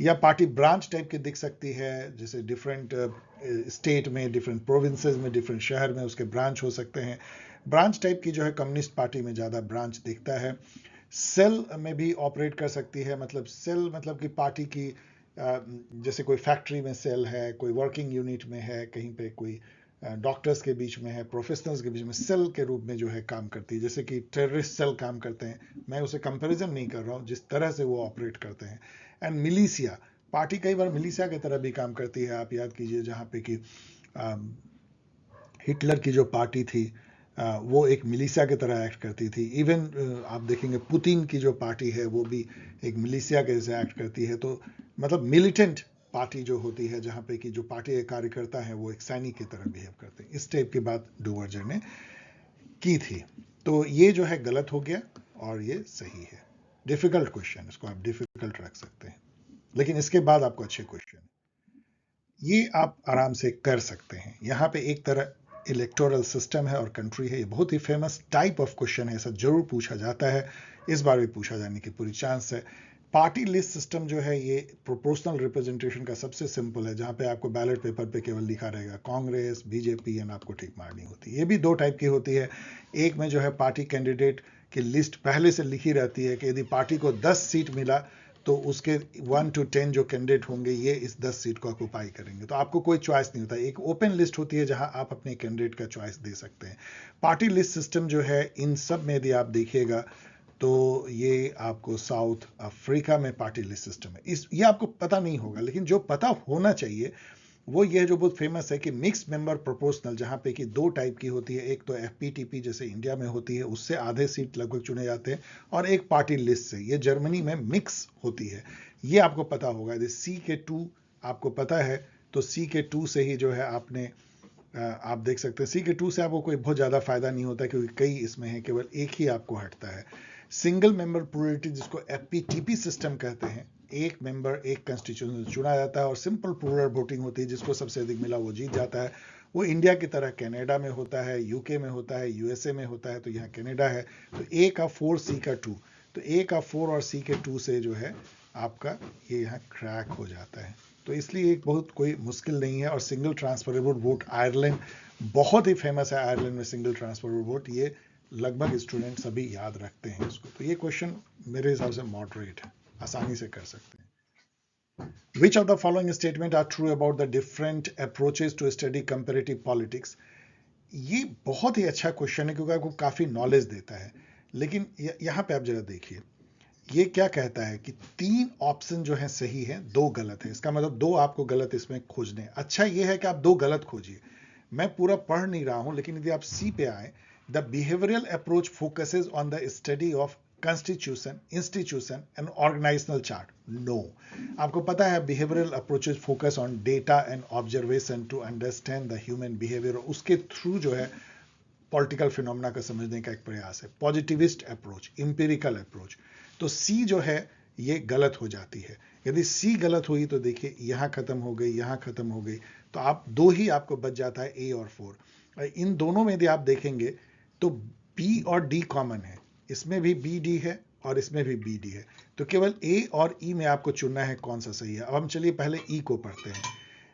या पार्टी ब्रांच टाइप की दिख सकती है, जैसे डिफरेंट स्टेट में, डिफरेंट प्रोविंसेस में, डिफरेंट शहर में उसके ब्रांच हो सकते हैं। ब्रांच टाइप की जो है कम्युनिस्ट पार्टी में ज़्यादा ब्रांच दिखता है। सेल में भी ऑपरेट कर सकती है, मतलब सेल मतलब कि पार्टी की जैसे कोई फैक्ट्री में सेल है, कोई वर्किंग यूनिट में है, कहीं पे कोई डॉक्टर्स के बीच में है, प्रोफेशनल्स के बीच में, सेल के रूप में जो है काम करती है, जैसे कि टेररिस्ट सेल काम करते हैं। मैं उसे कंपैरिजन नहीं कर रहा हूँ, जिस तरह से वो ऑपरेट करते हैं। एंड मिलिशिया पार्टी कई बार मिलिशिया की तरह भी काम करती है। आप याद कीजिए जहाँ पे कि हिटलर की जो पार्टी थी वो एक मिलिशिया की तरह एक्ट करती थी। इवन आप देखेंगे पुतिन की जो पार्टी है वो भी एक मिलिशिया के जैसे एक्ट करती है। तो मतलब मिलिटेंट पार्टी जो होती है, जहाँ पे कि जो पार्टी के कार्यकर्ता है वो एक सैनिक की तरह बिहेव करते हैं, इस टाइप की बात डूवर्जर ने की थी। तो ये जो है गलत हो गया और ये सही है। डिफिकल्ट क्वेश्चन, इसको आप डिफिकल्ट रख सकते हैं, लेकिन इसके बाद आपको अच्छे क्वेश्चन ये आप आराम से कर सकते हैं। यहाँ पे एक तरह इलेक्टोरल सिस्टम है और कंट्री है। ये बहुत ही फेमस टाइप ऑफ क्वेश्चन है, ऐसा जरूर पूछा जाता है, इस बार भी पूछा जाने की पूरी चांस है। पार्टी लिस्ट सिस्टम जो है ये प्रोपोर्शनल रिप्रेजेंटेशन का सबसे सिंपल है, जहाँ पे आपको बैलेट पेपर पे केवल लिखा रहेगा कांग्रेस, बीजेपी, एंड आपको टिक मारनी होती है। ये भी 2 टाइप की होती है। एक में जो है पार्टी कैंडिडेट की लिस्ट पहले से लिखी रहती है कि यदि पार्टी को 10 सीट मिला तो उसके 1 to 10 जो कैंडिडेट होंगे ये इस 10 सीट को ऑक्यूपाई करेंगे। तो आपको कोई चॉइस नहीं होता, एक ओपन लिस्ट होती है जहां आप अपने कैंडिडेट का चॉइस दे सकते हैं। पार्टी लिस्ट सिस्टम जो है इन सब में यदि आप देखिएगा तो ये आपको साउथ अफ्रीका में पार्टी लिस्ट सिस्टम है। ये आपको पता नहीं होगा, लेकिन जो पता होना चाहिए वो ये जो बहुत फेमस है कि मिक्स मेंबर प्रोपोर्शनल, जहां पे कि 2 टाइप की होती है, एक तो एफपीटीपी जैसे इंडिया में होती है, उससे आधे सीट लगभग चुने जाते हैं, और एक पार्टी लिस्ट से, ये जर्मनी में मिक्स होती है। ये आपको पता होगा। यदि सी के 2 आपको पता है तो सी के 2 से ही जो है आपने आप देख सकते हैं सी के 2 से आपको कोई बहुत ज़्यादा फायदा नहीं होता, क्योंकि कई इसमें है, केवल एक ही आपको हटता है। सिंगल मेंबर प्लूरलिटी जिसको एफपीटीपी सिस्टम कहते हैं, एक मेंबर एक कंस्टिट्यूशन चुना जाता है और सिंपल प्लूरल वोटिंग होती है, जिसको सबसे अधिक मिला वो जीत जाता है। वो इंडिया की तरह कनाडा में होता है, यूके में होता है, यूएसए में होता है, तो यहाँ कनाडा है। तो ए का 4 सी का 2, तो ए का 4 और सी के 2 से जो है आपका ये यहाँ क्रैक हो जाता है। तो इसलिए एक बहुत कोई मुश्किल नहीं है। और सिंगल ट्रांसफरेबल वोट आयरलैंड बहुत ही फेमस है, आयरलैंड में सिंगल ट्रांसफरेबल वोट, ये लगभग स्टूडेंट सभी याद रखते हैं इसको। तो ये क्वेश्चन मेरे हिसाब से मॉडरेट है, आसानी से कर सकते हैं। Which of the following statement are true about the different approaches to study comparative politics? ये बहुत ही अच्छा क्वेश्चन है क्योंकि आपको काफी नॉलेज देता है। लेकिन यहाँ पे आप जरा देखिए, ये क्या कहता है कि 3 ऑप्शन जो है सही है, 2 गलत है। इसका मतलब 2 आपको गलत इसमें खोजने। अच्छा ये है कि आप 2 गलत खोजिए। मैं पूरा पढ़ नहीं रहा हूं, लेकिन यदि आप सी पे आए, the behavioural approach focuses on the study of constitution, institution and organizational chart. No. आपको पता है behavioural approaches focus on data and observation to understand the human behaviour, उसके थ्रू जो है पॉलिटिकल फिनोमेना का समझने का एक प्रयास है। Positivist approach, empirical approach. तो सी जो है ये गलत हो जाती है। यदि सी गलत हुई तो देखिए यहां खत्म हो गई, यहां खत्म हो गई, तो आप 2 ही आपको बच जाता है, ए और 4। इन दोनों में यदि आप देखेंगे तो बी और डी कॉमन है, इसमें भी बी डी है और इसमें भी बी डी है। तो केवल ए और ई में आपको चुनना है कौन सा सही है। अब हम चलिए पहले ई को पढ़ते हैं।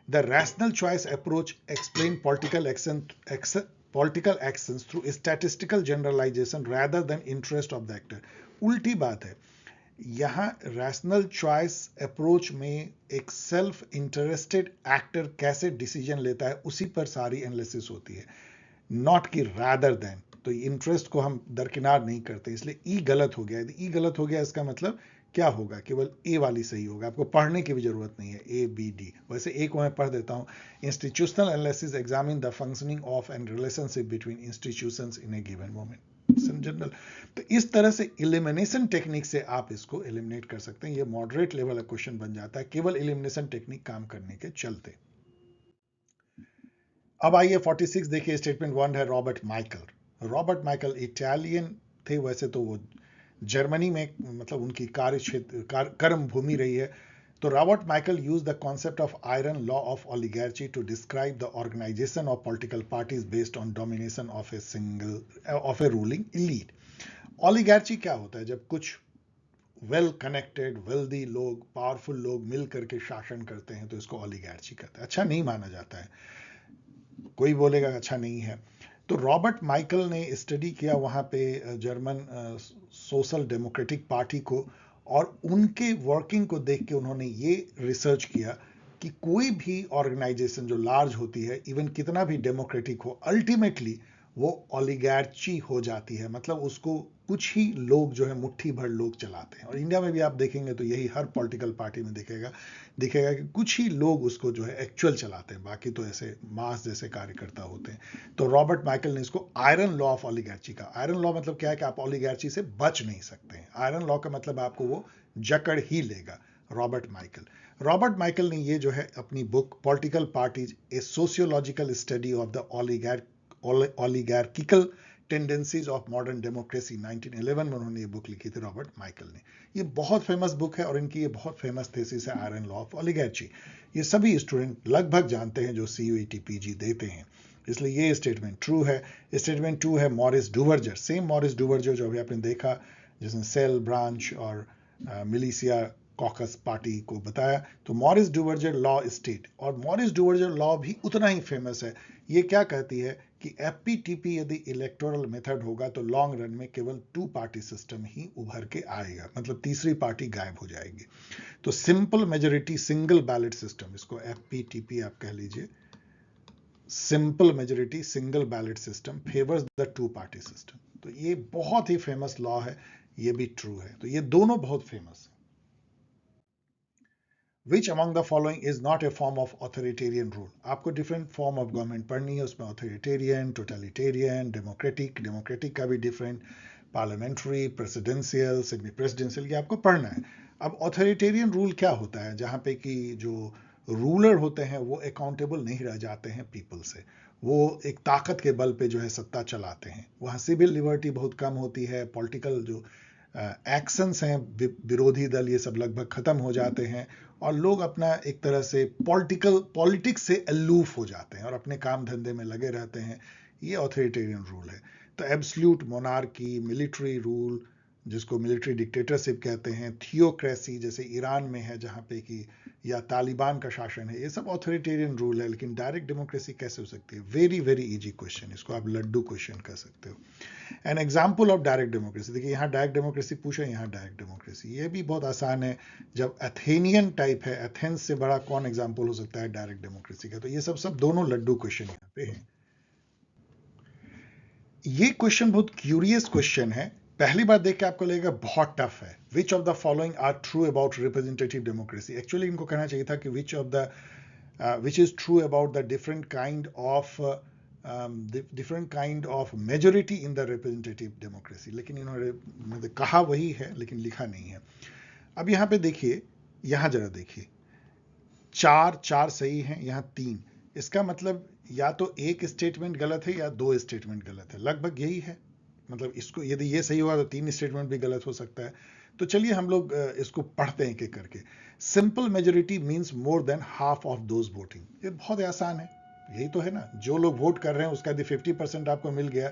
The rational choice approach explain political actions through statistical generalization rather than interest of the actor. उल्टी बात है, यहां रैशनल चॉइस अप्रोच में एक सेल्फ इंटरेस्टेड एक्टर कैसे डिसीजन लेता है उसी पर सारी एनालिसिस होती है, नॉट कि रादर देन। तो इंटरेस्ट को हम दरकिनार नहीं करते, इसलिए ई गलत हो गया। यदि ई गलत हो गया इसका मतलब क्या होगा, केवल ए वाली सही होगा, आपको पढ़ने की भी जरूरत नहीं है, ए बी डी। वैसे ए को मैं पढ़ देता हूं। Institutional analysis examine the functioning of and relationship between institutions in A given moment in general. तो इस तरह से एलिमिनेशन टेक्निक से आप इसको एलिमिनेट कर सकते हैं। ये मॉडरेट लेवल का क्वेश्चन बन जाता है केवल एलिमिनेशन टेक्निक काम करने के चलते। अब आइए 46 देखिए, स्टेटमेंट 1 है Robert Michael. Robert Michael Italian थे, वैसे तो वो जर्मनी में मतलब उनकी कार्य क्षेत्र कर्म भूमि रही है। तो Robert Michael use the concept of iron law of oligarchy to describe the organisation of political parties based on domination of a ruling elite. Oligarchy क्या होता है, जब कुछ वेल कनेक्टेड वेल्दी लोग, पावरफुल लोग मिल करके शासन करते हैं तो इसको ओलिगार्ची कहते हैं। अच्छा नहीं माना जाता है, कोई बोलेगा अच्छा नहीं है। तो रॉबर्ट माइकल ने स्टडी किया वहां पे जर्मन सोशल डेमोक्रेटिक पार्टी को, और उनके वर्किंग को देख के उन्होंने ये रिसर्च किया कि कोई भी ऑर्गेनाइजेशन जो लार्ज होती है, इवन कितना भी डेमोक्रेटिक हो, अल्टीमेटली वो ओलिगार्ची हो जाती है। मतलब उसको कुछ ही लोग जो है, मुट्ठी भर लोग चलाते हैं। और इंडिया में भी आप देखेंगे तो यही हर पॉलिटिकल पार्टी में दिखेगा कि कुछ ही लोग उसको जो है एक्चुअल चलाते हैं, बाकी तो ऐसे मास जैसे कार्यकर्ता होते हैं। तो रॉबर्ट माइकल ने इसको आयरन लॉ ऑफ ओलिगार्ची का। आयरन लॉ मतलब क्या है कि आप ओलिगार्ची से बच नहीं सकते हैं। आयरन लॉ का मतलब आपको वो जकड़ ही लेगा। रॉबर्ट माइकल ने ये जो है अपनी book political parties a sociological study of the oligarchical tendencies of modern democracy 1911 में उन्होंने ये बुक लिखी थी रॉबर्ट माइकल ने। ये बहुत फेमस बुक है और इनकी ये बहुत फेमस थीसिस है आयरन लॉ ऑफ ओलिगार्ची। ये सभी स्टूडेंट लगभग जानते हैं जो सीयूईटी पीजी देते हैं, इसलिए ये स्टेटमेंट ट्रू है। स्टेटमेंट 2 है मॉरिस डुवर्जर। सेम मॉरिस डुवर्जर जो अभी आपने देखा, जिसने सेल, ब्रांच और मिलिशिया कॉकस पार्टी को बताया। तो मॉरिस डुवर्जर लॉ स्टेट, और मॉरिस डुवर्जर लॉ भी उतना ही फेमस है। ये क्या कहती है कि एफपीटीपी यदि इलेक्टोरल मेथड होगा तो लॉन्ग रन में केवल 2 पार्टी सिस्टम ही उभर के आएगा, मतलब तीसरी पार्टी गायब हो जाएगी। तो simple majority single ballot system, इसको एफपीटीपी आप कह लीजिए, simple majority single ballot system favours the 2 party system. तो ये बहुत ही फेमस लॉ है, ये भी ट्रू है। तो ये दोनों बहुत फेमस है। Which among the following is not a form of authoritarian rule? आपको डिफरेंट फॉर्म ऑफ गवर्नमेंट पढ़नी है, उसमें ऑथोरिटेरियन, टोटलिटेरियन, डेमोक्रेटिक, डेमोक्रेटिक का भी different, parliamentary, presidential, semi presidential, ये आपको पढ़ना है। अब ऑथोरिटेरियन रूल क्या होता है? जहाँ पे कि जो रूलर होते हैं वो अकाउंटेबल नहीं रह जाते हैं पीपल से, वो एक ताकत के बल पे जो है सत्ता चलाते हैं। वहाँ सिविल लिबर्टी बहुत कम होती है, पॉलिटिकल जो एक्शंस हैं विरोधी दल ये सब लगभग खत्म हो जाते हैं, और लोग अपना एक तरह से पॉलिटिक्स से अलूफ हो जाते हैं और अपने काम धंधे में लगे रहते हैं। ये ऑथोरिटेरियन रूल है। तो एब्सोल्यूट मोनार्की, मिलिट्री रूल जिसको मिलिट्री डिक्टेटरशिप कहते हैं, थियोक्रेसी जैसे ईरान में है जहाँ पे कि, या तालिबान का शासन है, ये सब ऑथोरिटेरियन रूल है। लेकिन डायरेक्ट डेमोक्रेसी कैसे हो सकती है? वेरी वेरी इजी क्वेश्चन, इसको आप लड्डू क्वेश्चन कर सकते हो। An example of direct democracy, देखिए यहाँ डायरेक्ट डेमोक्रेसी पूछा, यहाँ डायरेक्ट डेमोक्रेसी, ये भी बहुत आसान है। जब एथेनियन टाइप है, एथेंस से बड़ा कौन एग्जाम्पल हो सकता है डायरेक्ट डेमोक्रेसी का? तो ये सब दोनों लड्डू क्वेश्चन यहाँ पे है। ये क्वेश्चन बहुत क्यूरियस क्वेश्चन है, पहली बार देख के आपको लगेगा बहुत टफ है। Which of the following are true about representative democracy? Actually इनको कहना चाहिए था कि which is true about the different kind of majority in the representative democracy, लेकिन इन्होंने कहा वही है लेकिन लिखा नहीं है। अब यहाँ पे देखिए, यहाँ जरा देखिए, चार सही हैं, यहाँ 3, इसका मतलब या तो एक स्टेटमेंट गलत है या 2 स्टेटमेंट गलत है, लगभग यही है। मतलब इसको यदि ये सही हुआ तो 3 स्टेटमेंट भी गलत हो सकता है। तो चलिए हम लोग इसको पढ़ते हैं एक करके। Simple majority means more than half of those voting, ये बहुत आसान है, यही तो है ना। जो लोग वोट कर रहे हैं उसका यदि 50% आपको मिल गया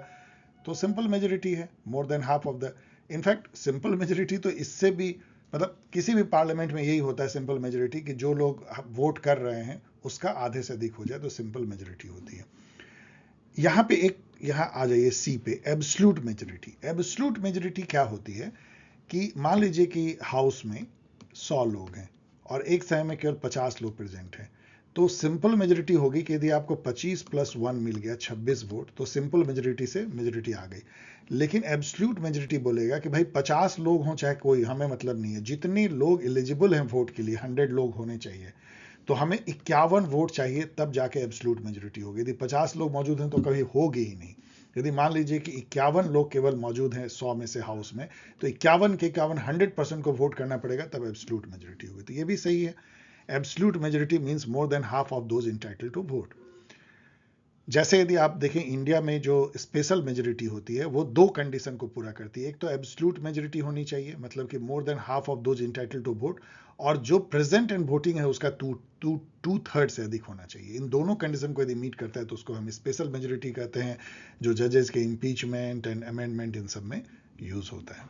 तो सिंपल मेजोरिटी है, मोर than half of the. In fact simple majority तो इससे भी, मतलब किसी भी पार्लियामेंट में यही होता है सिंपल मेजोरिटी, कि जो लोग वोट कर रहे हैं उसका आधे से अधिक हो जाए तो सिंपल मेजोरिटी होती है। यहाँ पे यहाँ आ जाइए सी पे, एब्सोल्यूट मेजोरिटी। एब्सोल्यूट मेजोरिटी क्या होती है कि मान लीजिए कि हाउस में 100 लोग हैं और एक समय में केवल 50 लोग प्रेजेंट हैं, तो सिंपल मेजोरिटी होगी कि यदि आपको 25 + 1 मिल गया 26 वोट, तो सिंपल मेजोरिटी से मेजोरिटी आ गई। लेकिन एब्सोल्यूट मेजोरिटी बोलेगा कि भाई 50 लोग हों चाहे कोई, हमें मतलब नहीं है, जितने लोग एलिजिबल हैं वोट के लिए 100 लोग होने चाहिए, तो हमें 51 वोट चाहिए, तब जाके एब्सोल्यूट मेजोरिटी होगी। यदि 50 लोग मौजूद हैं तो कभी होगी ही नहीं। यदि मान लीजिए कि 51 लोग केवल मौजूद हैं 100 में से हाउस में, तो 51 के 51 100% को वोट करना पड़ेगा, तब एब्सोल्यूट मेजोरिटी होगी। तो ये भी सही है, absolute majority means more than half of those entitled to vote. जैसे यदि आप देखें इंडिया में जो स्पेशल मेजोरिटी होती है वो 2 कंडीशन को पूरा करती है। एक तो एब्सोल्यूट मेजोरिटी होनी चाहिए, मतलब कि more than half of those entitled to vote, और जो प्रेजेंट एंड वोटिंग है उसका 2/3 से अधिक होना चाहिए। इन दोनों कंडीशन को यदि मीट करता है तो उसको हम स्पेशल मेजोरिटी कहते हैं, जो जजेस के इम्पीचमेंट एंड अमेंडमेंट इन सब में यूज होता है।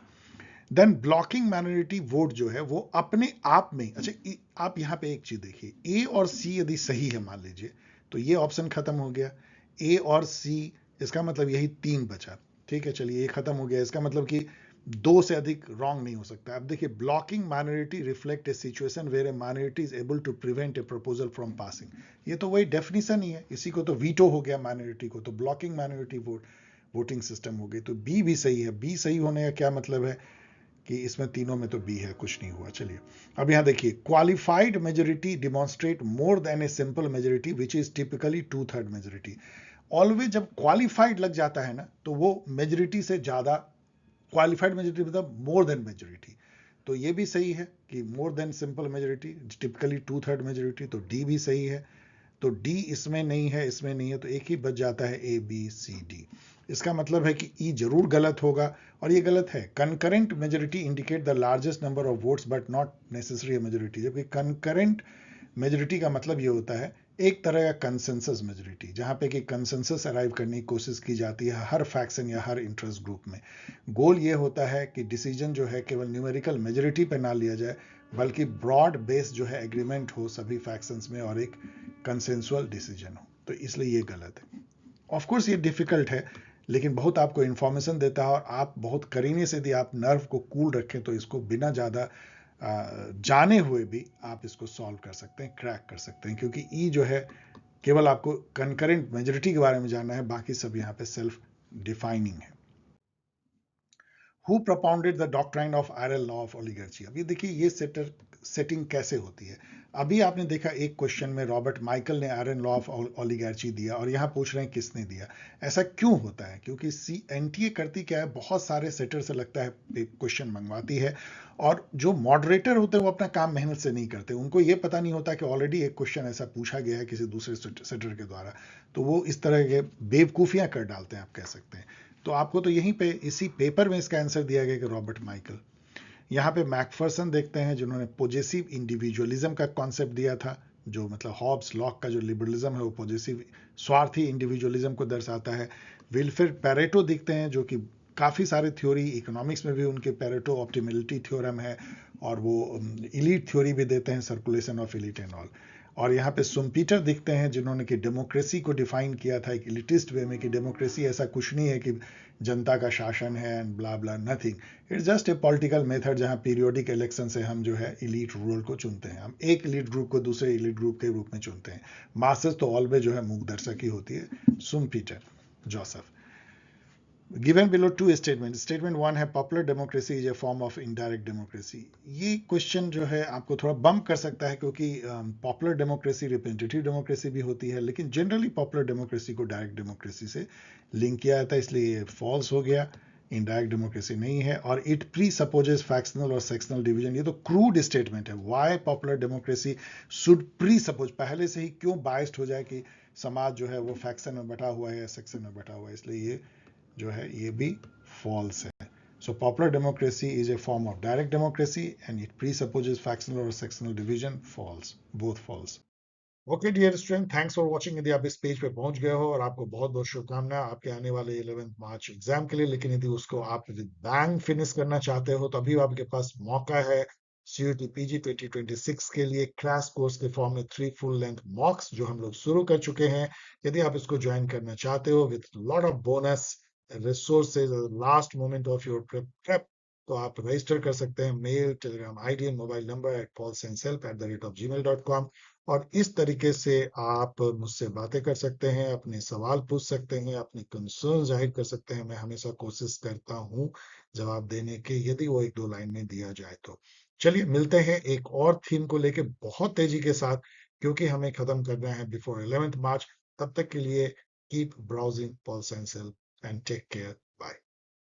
देन ब्लॉकिंग माइनॉरिटी वोट जो है वो अपने आप में, अच्छा आप यहाँ पे एक चीज देखिए, ए और सी यदि सही है मान लीजिए, तो ये ऑप्शन खत्म हो गया, ए और सी, इसका मतलब यही 3 बचा। ठीक है, चलिए ये खत्म हो गया, इसका मतलब कि 2 से अधिक रॉन्ग नहीं हो सकता। अब देखिए, blocking minority reflect a situation where a minority is able to prevent a proposal from passing, ये तो वही डेफिनेशन ही है, इसी को तो वीटो हो गया माइनॉरिटी को, तो ब्लॉकिंग माइनॉरिटी वोटिंग सिस्टम हो गई। तो बी भी सही है। बी सही होने का क्या मतलब है कि इसमें तीनों में तो बी है, कुछ नहीं हुआ। चलिए अब यहां देखिए, qualified majority demonstrate more than a simple majority which is typically 2/3 majority. Always जब क्वालिफाइड लग जाता है ना, तो वो मेजोरिटी से ज्यादा, क्वालिफाइड मेजोरिटी मतलब मोर देन मेजोरिटी, तो ये भी सही है कि more then simple majority typically 2/3 majority, तो डी भी सही है। तो डी इसमें नहीं है, इसमें नहीं है, तो एक ही बच जाता है ए बी सी डी। इसका मतलब है कि ई जरूर गलत होगा, और ये गलत है। Concurrent majority indicate the largest number of votes but not necessary majority, जबकि कंकरेंट मेजोरिटी का मतलब ये होता है एक तरह का कंसेंसस मेजोरिटी, जहां पे कि कंसेंसस अराइव करने की कोशिश की जाती है हर फैक्शन या हर इंटरेस्ट ग्रुप में। गोल ये होता है कि डिसीजन जो है केवल न्यूमेरिकल मेजोरिटी पे ना लिया जाए, बल्कि ब्रॉड बेस जो है एग्रीमेंट हो सभी फैक्शंस में और एक कंसेंसुअल डिसीजन हो। तो इसलिए ये गलत है। ऑफ कोर्स ये डिफिकल्ट है, लेकिन बहुत आपको इंफॉर्मेशन देता है और आप बहुत करीने से यदि आप नर्व को कूल रखें तो इसको बिना ज़्यादा जाने हुए भी आप इसको सॉल्व कर सकते हैं, क्रैक कर सकते हैं, क्योंकि ई जो है केवल आपको कंकरेंट मेजोरिटी के बारे में जानना है, बाकी सब यहाँ पे सेल्फ डिफाइनिंग है। Who propounded the doctrine of iron law of oligarchy. अब ये देखिए ये सेटिंग कैसे होती है। अभी आपने देखा एक क्वेश्चन में रॉबर्ट माइकल ने आयरन लॉ ऑफ ओलिगार्ची दिया और यहाँ पूछ रहे हैं किसने दिया। ऐसा क्यों होता है? क्योंकि एनटीए करती क्या है, बहुत सारे सेटर से लगता है क्वेश्चन मंगवाती है, और जो मॉडरेटर होते हैं वो अपना काम मेहनत से नहीं करते। उनको ये पता नहीं होता कि ऑलरेडी एक क्वेश्चन ऐसा पूछा गया है किसी दूसरे सेटर के द्वारा, तो वो इस तरह के बेवकूफियां कर डालते हैं, आप कह सकते हैं। तो आपको तो यहीं पे इसी पेपर में इसका आंसर दिया गया कि रॉबर्ट माइकल। यहाँ पे मैकफर्सन देखते हैं जिन्होंने पॉजेसिव इंडिविजुअलिज्म का कॉन्सेप्ट दिया था, जो मतलब हॉब्स लॉक का जो लिबरलिज्म है वो पॉजेसिव स्वार्थी इंडिविजुअलिज्म को दर्शाता है। विल्फ्रेड पैरेटो दिखते हैं जो कि काफ़ी सारे थ्योरी, इकोनॉमिक्स में भी उनके पैरेटो ऑप्टिमलिटी थ्योरम है, और वो इलीट थ्योरी भी देते हैं, circulation of elite and all. और यहाँ पे सुम्पीटर दिखते हैं जिन्होंने कि डेमोक्रेसी को डिफाइन किया था एक इलिटिस्ट वे में, कि डेमोक्रेसी ऐसा कुछ नहीं है कि जनता का शासन है and blah blah, nothing, it's just a political method जहाँ पीरियोडिक इलेक्शन से हम जो है इलीट रूल को चुनते हैं, हम एक इलीट ग्रुप को दूसरे इलीट ग्रुप के रूप में चुनते हैं। मासेस तो ऑलवेज जो है मूक दर्शक ही होती है। Schumpeter Joseph. Given below two statements. Statement one है popular democracy is a form of indirect democracy. ये क्वेश्चन जो है आपको थोड़ा बम्प कर सकता है, क्योंकि पॉपुलर डेमोक्रेसी रिप्रेजेंटेटिव डेमोक्रेसी भी होती है, लेकिन जनरली पॉपुलर डेमोक्रेसी को डायरेक्ट डेमोक्रेसी से लिंक किया जाता है, इसलिए ये फॉल्स हो गया, इनडायरेक्ट डेमोक्रेसी नहीं है। और इट प्री सपोजेस फैक्शनल और सेक्शनल डिवीजन, ये तो क्रूड स्टेटमेंट है। Why popular democracy should presuppose, पहले से ही क्यों बाइस्ड हो जाए कि समाज जो है वो फैक्शन में बटा हुआ है या सेक्शन में बटा हुआ है, इसलिए ये जो है ये भी फॉल्स है। So popular democracy is a form of direct democracy and it presupposes factional or sectional division. False, both false. Okay dear student, thanks for watching. यदि आप इस पेज पे पहुंच गए हो, और आपको बहुत बहुत शुभकामनाएं आपके आने वाले 11th मार्च एग्जाम के लिए, लेकिन यदि उसको आप विद बैंग फिनिश करना चाहते हो तो अभी आपके पास मौका है सीयूटी पीजी 2026 के लिए क्रैश कोर्स के फॉर्म में 3 फुल लेंथ मॉक्स जो हम लोग शुरू कर चुके हैं। यदि आप इसको ज्वाइन करना चाहते हो with lot of bonus resources last moment of your prep, तो आप रजिस्टर कर सकते हैं। Mail, telegram ID and mobile number paulsandself@gmail.com। और इस तरीके से आप मुझसे बातें कर सकते हैं, अपने सवाल पूछ सकते हैं, अपने कंसर्न जाहिर कर सकते हैं। मैं हमेशा कोशिश करता हूं जवाब देने के, यदि वो 1-2 लाइन में दिया जाए तो। चलिए मिलते हैं एक और थीम को लेके बहुत तेजी के साथ, क्योंकि हमें खत्म करना है बिफोर 11th मार्च। तब तक के लिए keep browsing Paul's and self and take care.